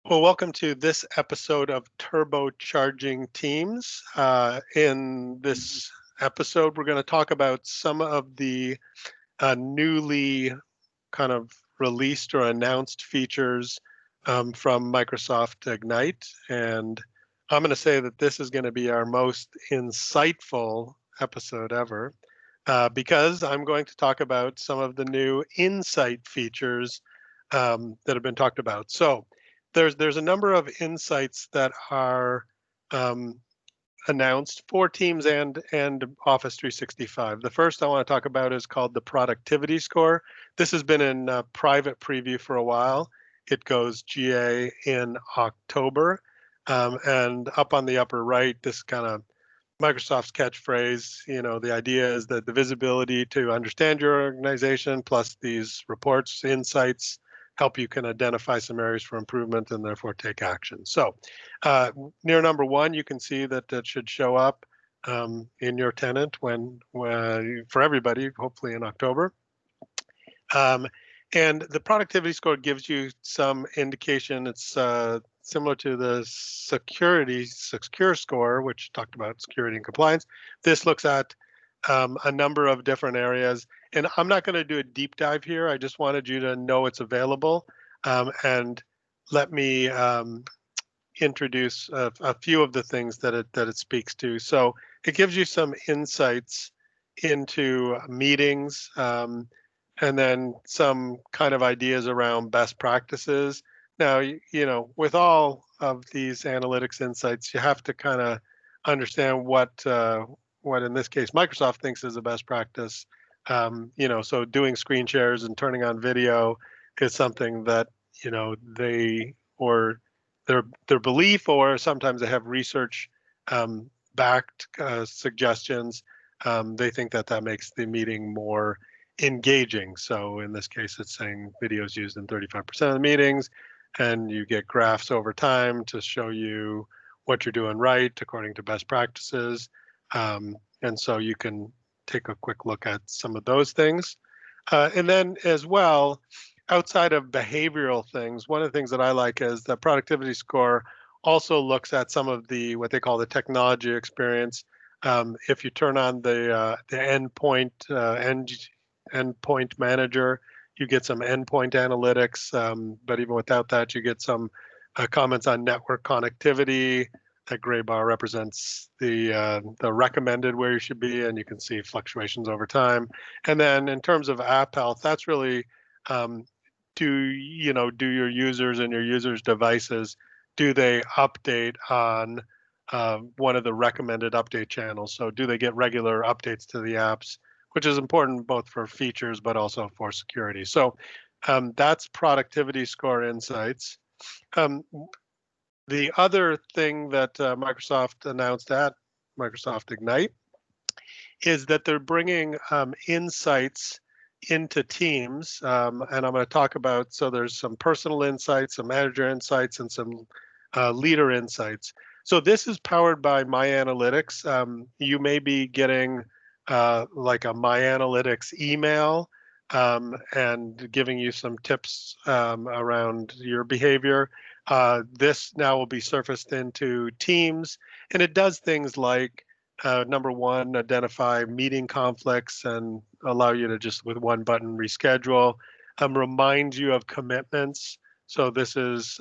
Well, welcome to this episode of Turbocharging Teams. In this episode, we're going to talk about some of the newly kind of released or announced features from Microsoft Ignite. And I'm going to say that this is going to be our most insightful episode ever because I'm going to talk about some of the new insight features that have been talked about. So there's a number of insights that are announced for Teams and Office 365. The first I want to talk about is called the productivity score. This has been in private preview for a while. It goes GA in October. And up on the upper right, this kind of Microsoft's catchphrase, the idea is that the visibility to understand your organization plus these reports, insights, help you can identify some areas for improvement and therefore take action. So near number one, you can see that that should show up in your tenant when for everybody, hopefully in October. And the productivity score gives you some indication. It's similar to the secure score, which talked about security and compliance. This looks at a number of different areas. And I'm not going to do a deep dive here. I just wanted you to know it's available. And let me introduce a few of the things that it speaks to. So it gives you some insights into meetings, and then some kind of ideas around best practices. Now, with all of these analytics insights, you have to kind of understand what in this case Microsoft thinks is a best practice. So doing screen shares and turning on video is something that they or their belief, or sometimes they have research backed suggestions. They think that makes the meeting more engaging. So in this case, it's saying video is used in 35% of the meetings, and you get graphs over time to show you what you're doing right according to best practices. And so you can take a quick look at some of those things. And then as well, outside of behavioral things, one of the things that I like is the productivity score also looks at some of the what they call the technology experience. If you turn on the endpoint manager, you get some endpoint analytics. But even without that, you get some comments on network connectivity. That gray bar represents the recommended where you should be, and you can see fluctuations over time. And then in terms of app health, that's really do your users and your users' devices, do they update on one of the recommended update channels? So do they get regular updates to the apps, which is important both for features but also for security. So that's productivity score insights. The other thing that Microsoft announced at Microsoft Ignite is that they're bringing insights into Teams, and I'm going to talk about, so there's some personal insights, some manager insights, and some leader insights. So this is powered by My Analytics. You may be getting like a My Analytics email and giving you some tips around your behavior. This now will be surfaced into Teams, and it does things like number one, identify meeting conflicts and allow you to just with one button reschedule. Remind you of commitments. So this is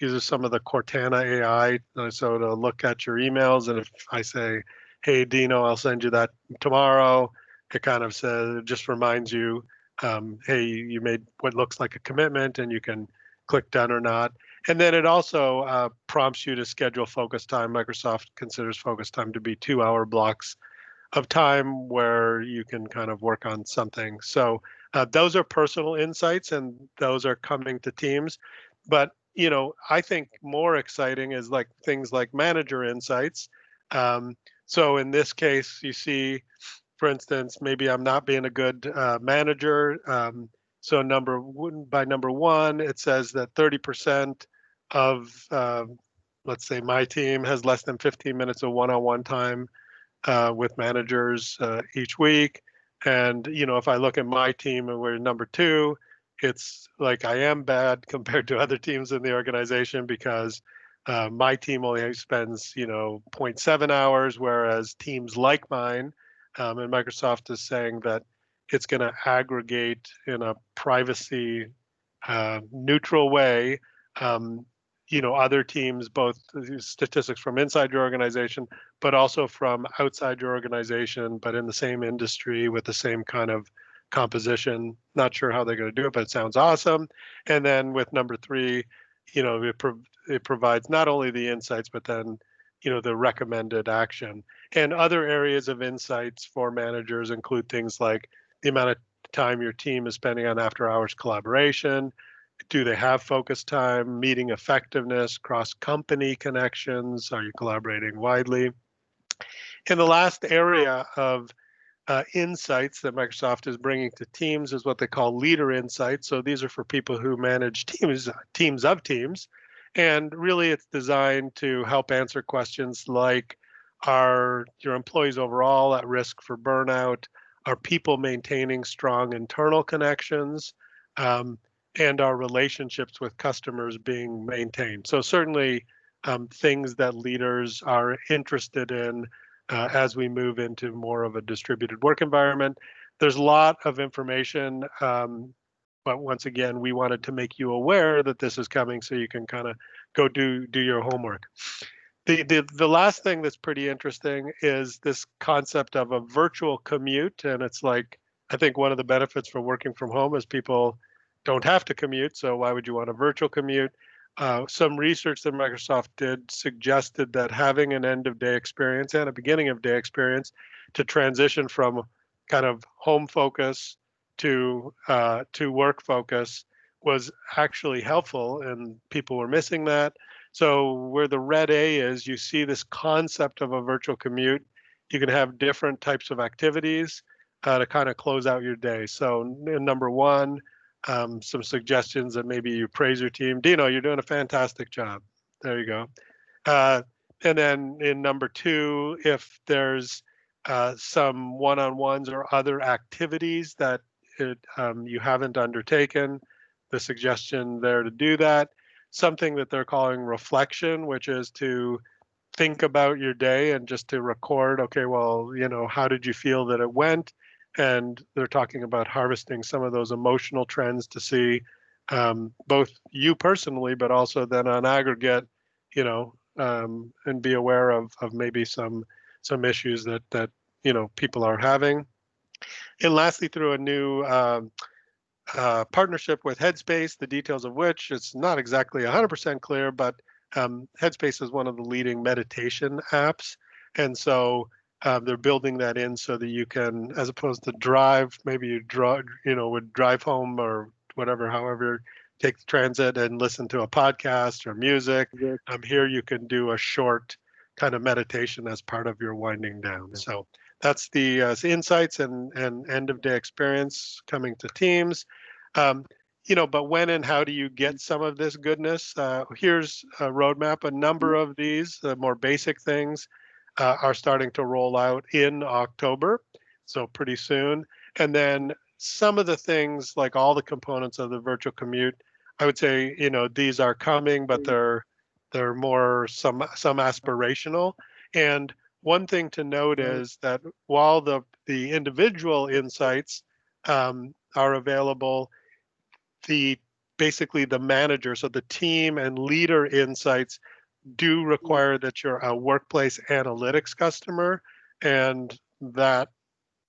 uses some of the Cortana AI. So to look at your emails, and if I say, "Hey Dino, I'll send you that tomorrow," it kind of says, it just reminds you, "Hey, you made what looks like a commitment," and you can click done or not. And then it also prompts you to schedule focus time. Microsoft considers focus time to be 2-hour blocks of time where you can kind of work on something. So those are personal insights, and those are coming to Teams. But I think more exciting is like things like manager insights. So in this case, you see, for instance, maybe I'm not being a good manager. So by number one, it says that 30% of, let's say my team has less than 15 minutes of one-on-one time with managers each week. And, if I look at my team and we're number two, it's like I am bad compared to other teams in the organization because my team only spends, 0.7 hours, whereas teams like mine, and Microsoft is saying that it's going to aggregate in a privacy neutral way. Other teams, both statistics from inside your organization, but also from outside your organization, but in the same industry with the same kind of composition. Not sure how they're going to do it, but it sounds awesome. And then with number three, it provides not only the insights, but then, the recommended action. And other areas of insights for managers include things like the amount of time your team is spending on after hours collaboration. Do they have focus time, meeting effectiveness, cross-company connections? Are you collaborating widely? And the last area of insights that Microsoft is bringing to teams is what they call leader insights. So these are for people who manage teams of teams. And really it's designed to help answer questions like, are your employees overall at risk for burnout? Are people maintaining strong internal connections? And are relationships with customers being maintained? So certainly things that leaders are interested in as we move into more of a distributed work environment. There's a lot of information, but once again, we wanted to make you aware that this is coming so you can kind of go do your homework. The last thing that's pretty interesting is this concept of a virtual commute. And it's like, I think one of the benefits for working from home is people don't have to commute. So why would you want a virtual commute? Some research that Microsoft did suggested that having an end of day experience and a beginning of day experience to transition from kind of home focus to work focus was actually helpful, and people were missing that. So where the red A is, you see this concept of a virtual commute. You can have different types of activities to kind of close out your day. So number one, some suggestions that maybe you praise your team. Dino, you're doing a fantastic job. There you go. And then in number two, if there's some one-on-ones or other activities that you haven't undertaken, the suggestion there to do that. Something that they're calling reflection, which is to think about your day and just to record, okay, well, how did you feel that it went? And they're talking about harvesting some of those emotional trends to see both you personally, but also then on aggregate, and be aware of maybe some issues that people are having. And lastly, through a new partnership with Headspace, the details of which it's not exactly 100% clear, but Headspace is one of the leading meditation apps. And so they're building that in so that you can, as opposed to drive, maybe you would drive home or whatever, however, take the transit and listen to a podcast or music. Here you can do a short kind of meditation as part of your winding down. So that's the insights and end of day experience coming to teams. But when and how do you get some of this goodness? Here's a roadmap. A number of these, the more basic things, are starting to roll out in October, so pretty soon. And then some of the things, like all the components of the virtual commute, I would say, these are coming, but they're more some aspirational. And one thing to note is that while the individual insights are available, basically the manager, so the team and leader insights do require that you're a workplace analytics customer, and that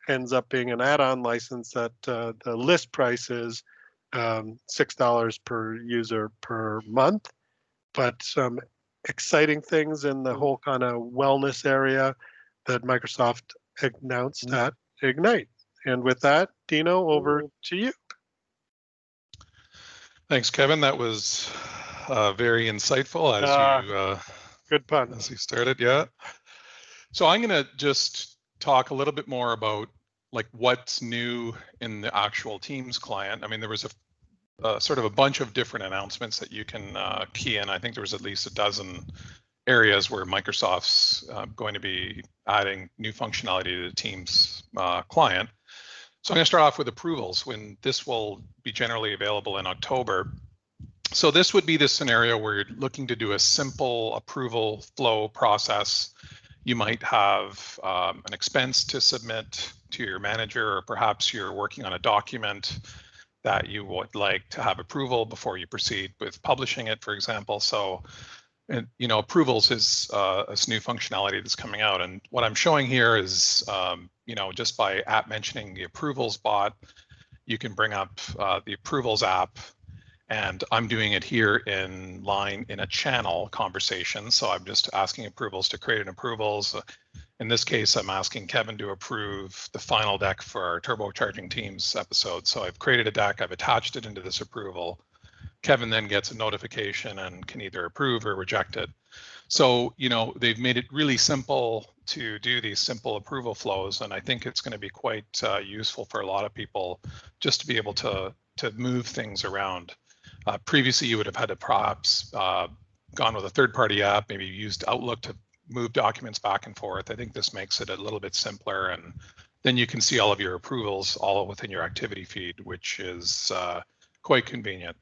ends up being an add-on license that the list price is $6 per user per month. But some exciting things in the whole kind of wellness area that Microsoft announced at Ignite. And with that, Dino, over to you. Thanks, Kevin. That was very insightful good pun. As you started, yeah. So I'm going to just talk a little bit more about like what's new in the actual Teams client. I mean, there was a sort of a bunch of different announcements that you can key in. I think there was at least a dozen areas where Microsoft's going to be adding new functionality to the Teams client. So I'm going to start off with approvals, when this will be generally available in October. So this would be the scenario where you're looking to do a simple approval flow process. You might have an expense to submit to your manager, or perhaps you're working on a document that you would like to have approval before you proceed with publishing it, for example. So, and approvals is this new functionality that's coming out. And what I'm showing here is, just by mentioning the approvals bot, you can bring up the approvals app. And I'm doing it here in line in a channel conversation. So I'm just asking approvals to create an approvals. In this case, I'm asking Kevin to approve the final deck for our turbocharging teams episode. So I've created a deck, I've attached it into this approval. Kevin then gets a notification and can either approve or reject it. So, they've made it really simple to do these simple approval flows. And I think it's going to be quite useful for a lot of people just to be able to move things around. Previously, you would have had to perhaps gone with a third-party app, maybe used Outlook to move documents back and forth. I think this makes it a little bit simpler, and then you can see all of your approvals all within your activity feed, which is quite convenient.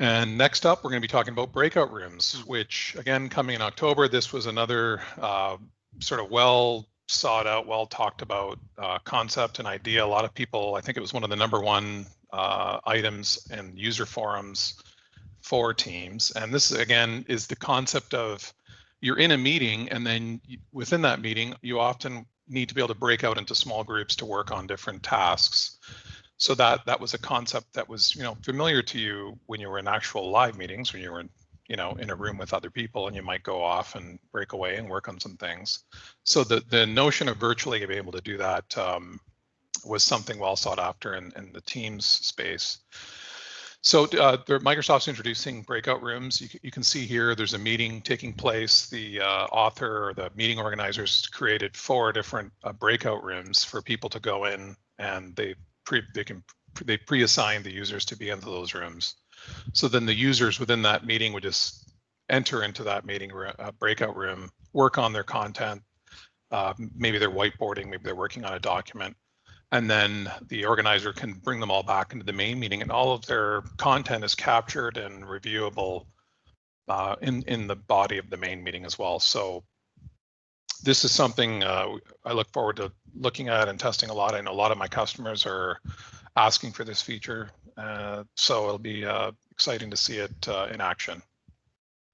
And next up, we're going to be talking about breakout rooms, which again, coming in October. This was another sort of well sought out, well talked about concept and idea. A lot of people, I think it was one of the #1 items in user forums for Teams. And this again is the concept of you're in a meeting, and then within that meeting, you often need to be able to break out into small groups to work on different tasks. So that was a concept that was familiar to you when you were in actual live meetings, when you were in a room with other people, and you might go off and break away and work on some things. So the notion of virtually being able to do that was something well sought after in the Teams space. So Microsoft's introducing breakout rooms. You can see here there's a meeting taking place. The author or the meeting organizers created 4 different breakout rooms for people to go in, and they pre-assign the users to be into those rooms. So then the users within that meeting would just enter into that meeting breakout room, work on their content. Maybe they're whiteboarding, maybe they're working on a document. And then the organizer can bring them all back into the main meeting, and all of their content is captured and reviewable in the body of the main meeting as well. So this is something I look forward to looking at and testing a lot. I know a lot of my customers are asking for this feature, so it'll be exciting to see it in action.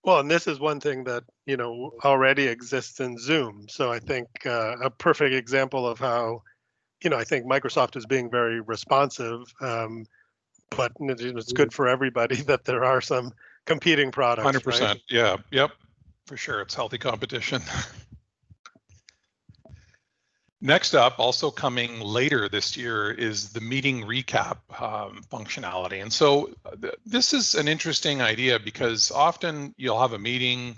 Well, and this is one thing that already exists in Zoom. So I think a perfect example of how I think Microsoft is being very responsive, but it's good for everybody that there are some competing products. 100%. Right? Yeah. Yep. For sure. It's healthy competition. Next up, also coming later this year, is the meeting recap functionality. And so this is an interesting idea, because often you'll have a meeting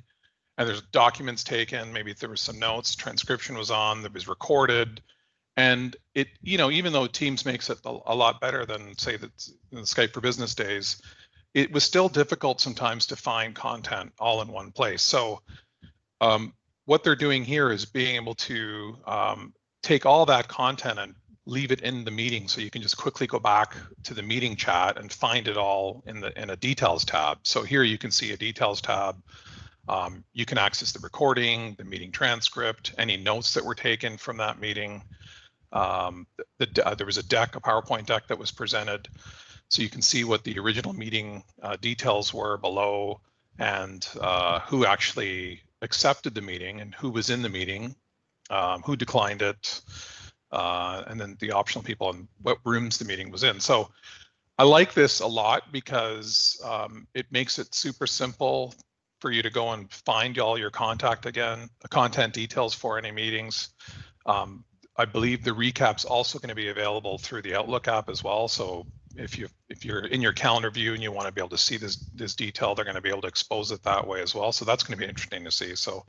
and there's documents taken, maybe there was some notes, transcription was on, that was recorded. And it, even though Teams makes it a lot better than, say, the Skype for Business days, it was still difficult sometimes to find content all in one place. So what they're doing here is being able to take all that content and leave it in the meeting, so you can just quickly go back to the meeting chat and find it all in a details tab. So here you can see a details tab. You can access the recording, the meeting transcript, any notes that were taken from that meeting. There was a PowerPoint deck that was presented, so you can see what the original meeting details were below, and who actually accepted the meeting and who was in the meeting, who declined it, and then the optional people and what rooms the meeting was in. So I like this a lot, because it makes it super simple for you to go and find all your content details for any meetings. I believe the recap's also going to be available through the Outlook app as well. So if you're in your calendar view and you want to be able to see this detail, they're going to be able to expose it that way as well. So that's going to be interesting to see. So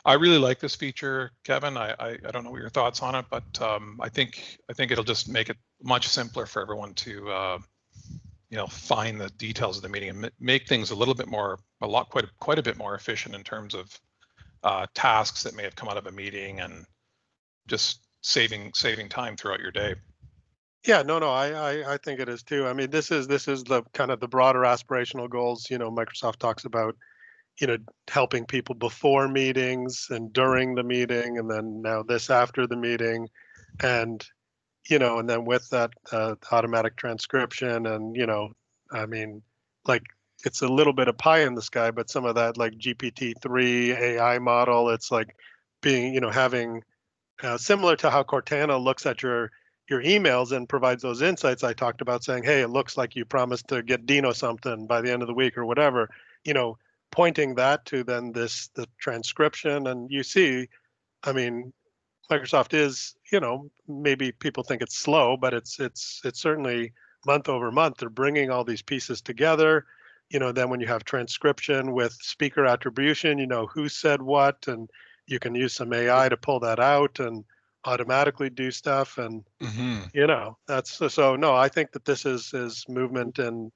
I really like this feature, Kevin. I don't know what your thoughts on it, but I think it'll just make it much simpler for everyone to find the details of the meeting and make things a little bit more, quite a bit more efficient in terms of tasks that may have come out of a meeting, and just saving time throughout your day. Yeah, no, I think it is too. I mean, this is the kind of the broader aspirational goals. Microsoft talks about, helping people before meetings and during the meeting, and then now this after the meeting, and and then with that automatic transcription, and I mean, like it's a little bit of pie in the sky, but some of that like GPT-3 AI model, it's like being, having similar to how Cortana looks at your emails and provides those insights I talked about, saying, hey, it looks like you promised to get Dino something by the end of the week or whatever, pointing that to then the transcription. And you see, I mean, Microsoft is, maybe people think it's slow, but it's certainly month over month, they're bringing all these pieces together. Then when you have transcription with speaker attribution, who said what, and you can use some AI to pull that out and automatically do stuff. And, that's so no, I think that this is movement and,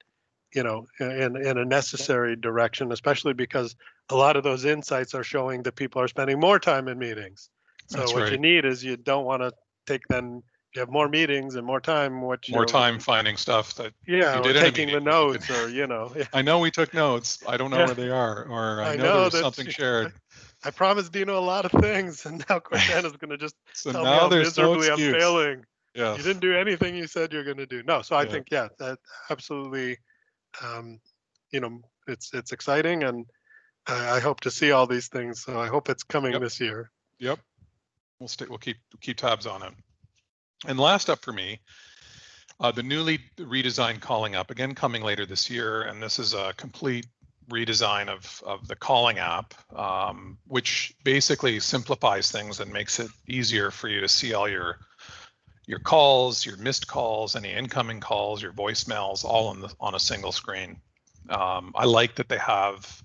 in a necessary direction, especially because a lot of those insights are showing that people are spending more time in meetings. So That's what right. you need is, you don't want to take then you have more meetings and more time. More time finding stuff that you or did in a taking meeting. the notes, or yeah. I know we took notes. I don't know Yeah. where they are, or I I know there know was that something shared. I promised Dino a lot of things, and now Cortana's going to just So tell me now how there's no miserably I'm excuse. failing. Yes. You didn't do anything you said you're going to do. No, so I Yeah. think, yeah, that absolutely, it's exciting, and I hope to see all these things. So I hope it's coming Yep. this year. Yep. We'll keep tabs on it. And last up for me, the newly redesigned Calling app, again coming later this year, and this is a complete redesign of the Calling app, which basically simplifies things and makes it easier for you to see all your calls, your missed calls, any incoming calls, your voicemails, all on a single screen. I like that they have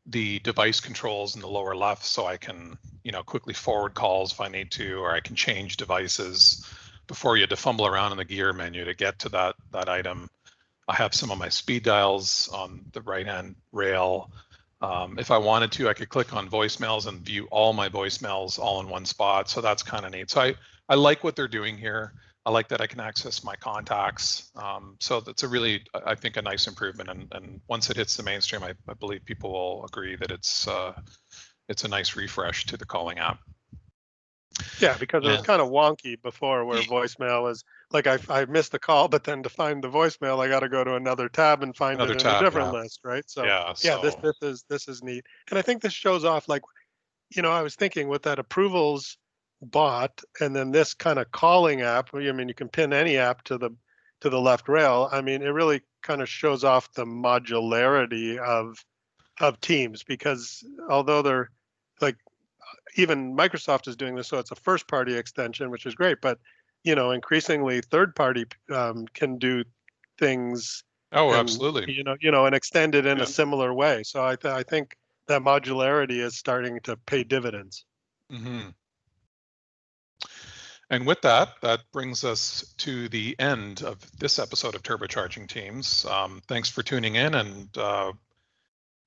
the device controls in the lower left, so I can quickly forward calls if I need to, or I can change devices before you had to fumble around in the gear menu to get to that item. I have some of my speed dials on the right hand rail. If I wanted to, I could click on voicemails and view all my voicemails all in one spot. So that's kind of neat. So I like what they're doing here. I like that I can access my contacts. So that's a really, I think, a nice improvement. And once it hits the mainstream, I believe people will agree that it's a nice refresh to the Calling app. Yeah, because it was kind of wonky before, where voicemail is like I missed the call, but then to find the voicemail, I got to go to another tab and find it in a different list, right? So yeah, this is neat, and I think this shows off, like, I was thinking with that approvals bot, and then this kind of calling app. I mean, you can pin any app to the left rail. I mean, it really kind of shows off the modularity of Teams, because although they're like, even Microsoft is doing this, so it's a first-party extension, which is great. But increasingly, third-party can do things. Oh, and, absolutely. And extend it in a similar way. So I think that modularity is starting to pay dividends. Mm-hmm. And with that brings us to the end of this episode of Turbocharging Teams. Thanks for tuning in, and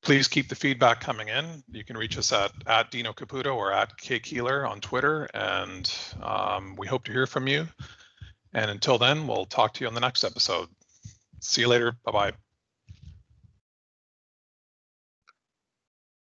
please keep the feedback coming in. You can reach us at Dino Caputo or at KKeeler on Twitter, and we hope to hear from you. And until then, we'll talk to you on the next episode. See you later. Bye-bye.